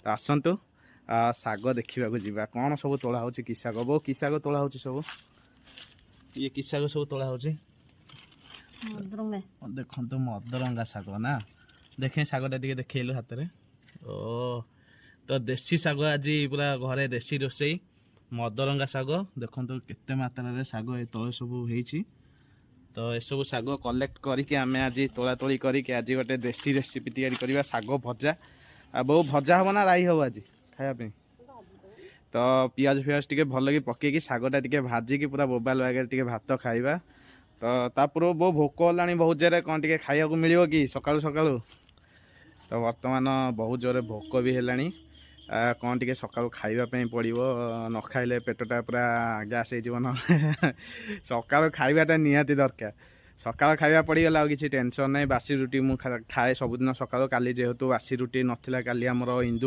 आसतु शाग देखा जा कौन सब तोला हो कि शाग बो कि शाग तोला हो सब ये कि शाग सब तोला हो देखो तो मदरंगा शाग ना देखे शागटा टे देखलु हाथ में ओ तो देसी शाग आज पूरा घरे देसी रोसई मदरंगा शाग देखो केते मात्रा शाग ये तले सब हो तो यू शाग कलेक्ट करके आम आज तोला तोली करके आज गोटे देसी रेसिपी तैयारी करवा शाग भजा आ बहु भजा हम ना राई हम आज खायापी तो पियाज फियाज टे भल कि पकईकि शागटा टे भाजिकी पूरा बोबाल बागे टे भात खाइबा तो तापूर्व बहु भोक होलानी बहुत जोरे कौन टे खाया मिल कि सकालू सकालू तो बर्तमान बहुत जोरे भोक भी है कौन टे सकालू खावाई पड़ो न खाइले पेटटा पूरा गैस हो न सकालू खावाटा निहाती दरकार सकाल खाଇବା पड़गला किसी टेंशन नहीं बासी रुटी मु खाए सबुदिन सकाल काली जेहेतु बासी रुटी नाला काली आमर इंदु